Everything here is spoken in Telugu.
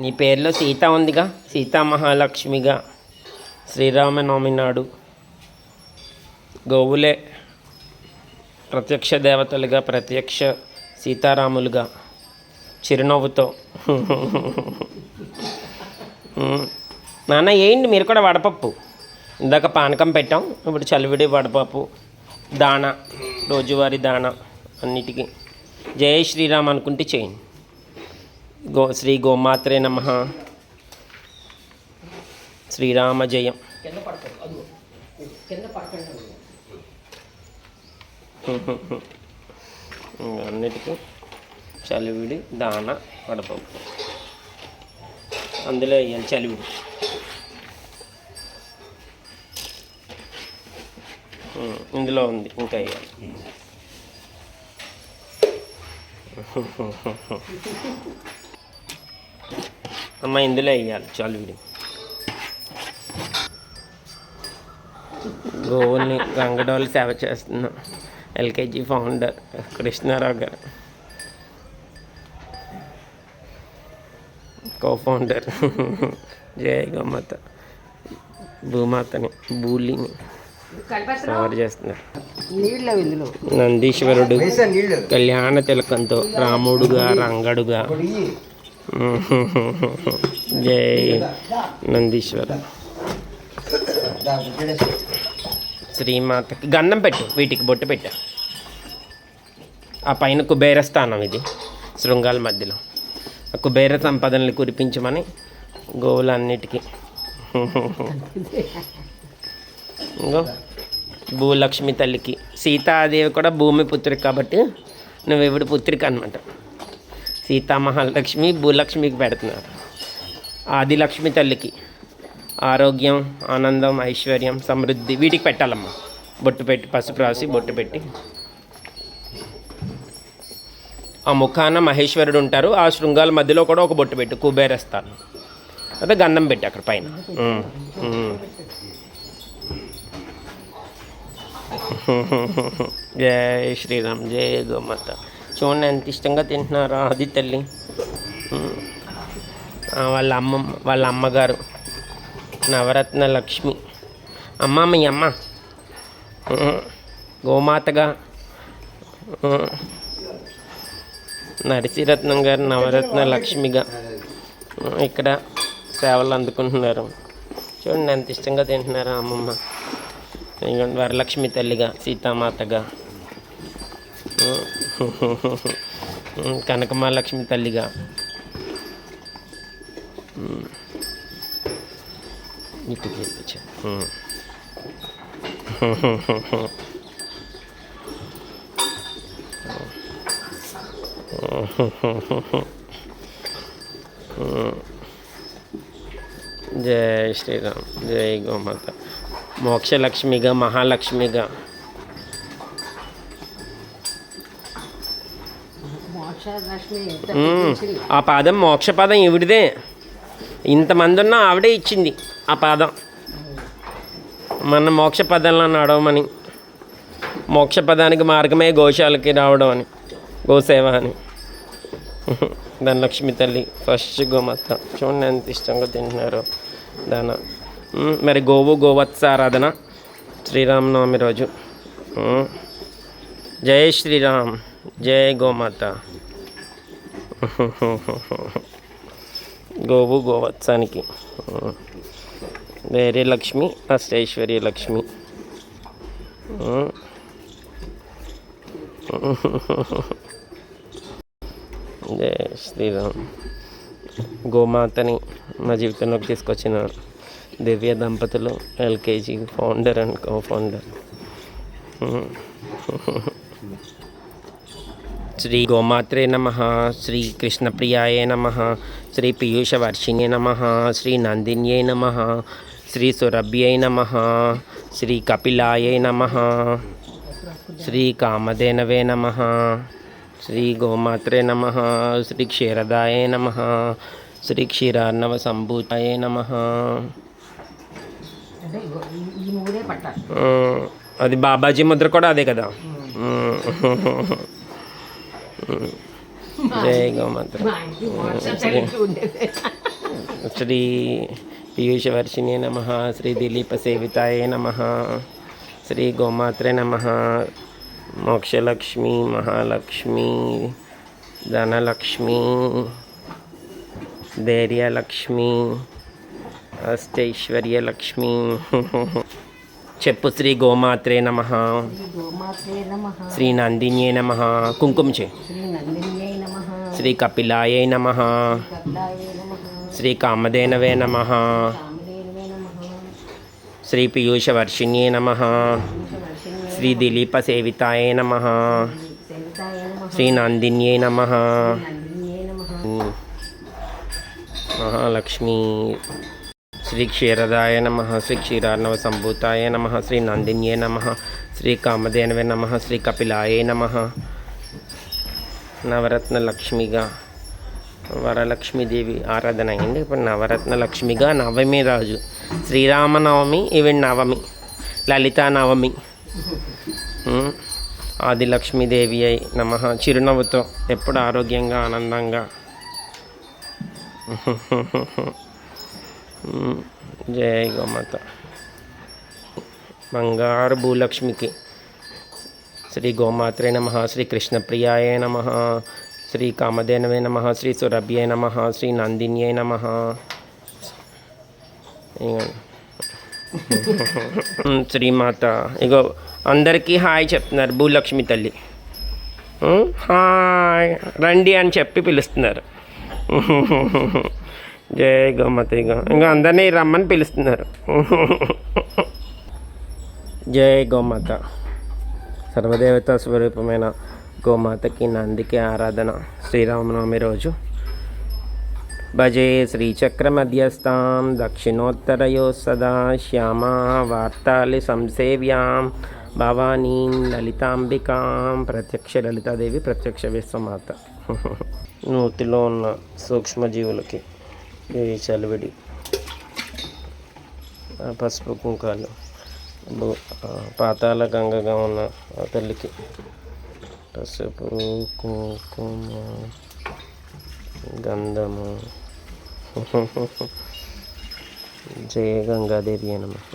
నీ పేరులో సీత ఉందిగా, సీతా మహాలక్ష్మిగా శ్రీరామనవమి నాడు గోవులే ప్రత్యక్ష దేవతలుగా, ప్రత్యక్ష సీతారాములుగా చిరునవ్వుతో నాన్న ఏంటి మీరు కూడా వడపప్పు, ఇందాక పానకం పెట్టాం, ఇప్పుడు చలివిడి వడపప్పు దాణా, రోజువారీ దాణా అన్నిటికీ జై శ్రీరామ్ అనుకుంటే చేయండి. శ్రీ గోమాత్రే నమః. శ్రీరామ జయం. అన్నిటికీ చలివిడి దాణా వడపప్పు అందులో వేయాలి. చలివిడి ఇందులో ఉంది, ఇంకా వేయాలి. అమ్మ ఇందులో వేయాలి చలివిడి. గోవుల్ని గంగడోళ్ళు సేవ చేస్తున్నాం. ఎల్కేజీ ఫౌండర్ కృష్ణారావు గారు, కో ఫౌండర్. జయ గోమాత. భూమాతని, బూలిని సవారు చేస్తున్నారు. నందీశ్వరుడు కళ్యాణ తిలకంతో రాముడుగా, రంగడుగా. జై నందీశ్వర. శ్రీమాతకి గంధం పెట్టు, వీటికి బొట్టు పెట్టా. ఆ పైన కుబేర స్థానం, ఇది శృంగాల మధ్యలో. ఆ కుబేర సంపదనలు కురిపించమని గోవులన్నిటికీ. ఇంకో భూలక్ష్మి తల్లికి, సీతాదేవి కూడా భూమి పుత్రిక కాబట్టి నువ్వు ఎవడి పుత్రిక అనమాట. సీతామహాలక్ష్మి భూలక్ష్మికి పెడుతున్నారు. ఆదిలక్ష్మి తల్లికి ఆరోగ్యం, ఆనందం, ఐశ్వర్యం, సమృద్ధి వీటికి పెట్టాలమ్మా. బొట్టు పెట్టి, పసుపు రాసి బొట్టు పెట్టి. ఆ ముఖాన మహేశ్వరుడు ఉంటారు. ఆ శృంగాల మధ్యలో కూడా ఒక బొట్టు పెట్టు, కుబేరేస్తాను. అదే గంధం పెట్టి అక్కడ పైన. జై శ్రీరామ్. జై గోమాత. చూడండి ఎంత ఇష్టంగా తింటున్నారో అది తల్లి. వాళ్ళ అమ్మగారు నవరత్న లక్ష్మి. అమ్మ, మీ అమ్మ గోమాతగా, నరసిరత్నం గారు నవరత్న లక్ష్మిగా ఇక్కడ సేవలు అందుకుంటున్నారు. చూడండి ఎంత ఇష్టంగా తింటున్నారు అమ్మమ్మ. వరలక్ష్మి తల్లిగా, సీతామాతగా, కనకమహాలక్ష్మి తల్లిగా, ఇటు చూపించా. జై శ్రీరామ్. జై గోమాత. మోక్షలక్ష్మిగా, మహాలక్ష్మిగా. ఆ పాదం మోక్షపాదం ఈవిడిదే. ఇంతమంది ఉన్నా ఆవిడే ఇచ్చింది ఆ పాదం. మన మోక్షపదంలో నడవమని, మోక్షపదానికి మార్గమే గోశాలకి రావడం అని, గోసేవ అని. ధనలక్ష్మి తల్లి ఫస్ట్ గోమాత. చూడండి ఎంత ఇష్టంగా తింటున్నారో దాన. మరి గోవత్స ఆరాధన శ్రీరామనవమి రోజు. జై శ్రీరామ్. జై గోమాత. గోవత్సానికి వేరే లక్ష్మి, అష్టైశ్వర్య లక్ష్మి. జై శ్రీరామ్. గోమాతని మా జీవితంలోకి తీసుకొచ్చిన దివ్య దంపతులు, LKG founder and co founder. శ్రీ గోమాత్రే నమః. శ్రీ కృష్ణప్రియాయ నమః. శ్రీ పీయూషవర్షిణ్యే నమః. శ్రీ నందిన్యై నమః. శ్రీ సురభ్యై నమః. శ్రీ కపిలాయ నమః. శ్రీ కామధేనవే నమః. శ్రీ గోమాత్రే నమః. శ్రీ క్షీరదాయ నమః. శ్రీ క్షీరార్ణవ సంభూతాయ నమః. అది బాబాజీ ముద్ర కూడా అదే కదా. జై గోమాత. శ్రీ పీయూషవర్షిణ్యే నమః. శ్రీ దిలీపసేవితాయే నమః. శ్రీ గోమాత్రే నమః. మోక్షలక్ష్మి, మహాలక్ష్మి, ధనలక్ష్మి, ధైర్యలక్ష్మి, అష్టైశ్వర్యలక్ష్మి. చెప్పు. శ్రీ గోమాత్రే నమః. శ్రీ నందిన్యే నమః. కుంకుమ చే. శ్రీ కపిలాయే నమః. శ్రీ కామధేనవే నమః. శ్రీ పీయూషవర్షిణ్యే నమః. శ్రీ దిలీపసేవితాయే నమః. శ్రీ నందిన్యే నమః. మహాలక్ష్మి. శ్రీ క్షీరదాయ నమః. శ్రీ క్షీరార్ణవ సంభూతాయ నమః. శ్రీ నందిన్యే నమః. శ్రీ కామధేనవే నమః. శ్రీ కపిలాయే నమః. నవరత్న లక్ష్మిగా వరలక్ష్మీదేవి ఆరాధన అయింది. ఇప్పుడు నవరత్న లక్ష్మిగా నవమి రాజు. శ్రీరామనవమి, ఇవి నవమి. లలితా నవమి. ఆదిలక్ష్మీదేవి అయి నమః. చిరునవ్వుతో ఎప్పుడు ఆరోగ్యంగా ఆనందంగా. జయ గోమాత. బంగారు భూలక్ష్మికి శ్రీ గోమాత్రే నమః. శ్రీ కృష్ణప్రియాయ నమః. శ్రీ కామధేనవే నమః. శ్రీ సురభ్యే నమః. శ్రీ నందిన్యే నమః. శ్రీమాత. ఇగో అందరికీ హాయ్ చెప్తున్నారు. భూలక్ష్మి తల్లి హాయ్ రండి అని చెప్పి పిలుస్తున్నారు. జయ గోమాత. ఇంకా అందరినీ రమ్మని పిలుస్తున్నారు. జయ గోమాత. సర్వదేవతా స్వరూపమైన గోమాతకి నందికి ఆరాధన. శ్రీరామనవమి రోజు భజే శ్రీచక్ర మధ్యస్థాం దక్షిణోత్తరయో సదా శ్యామా వార్తాలి సంసేవ్యాం భవానీం లలితాంబికాం. ప్రత్యక్ష లలితాదేవి, ప్రత్యక్ష విశ్వమాత. నూతిలో ఉన్న సూక్ష్మజీవులకి ఈ చలివిడి పసుపు కుంకాలు. పాతాళ గంగగా ఉన్న ఆ తల్లికి పసుపు కుంకుమ గంధము. జయ గంగాదేవి నమః.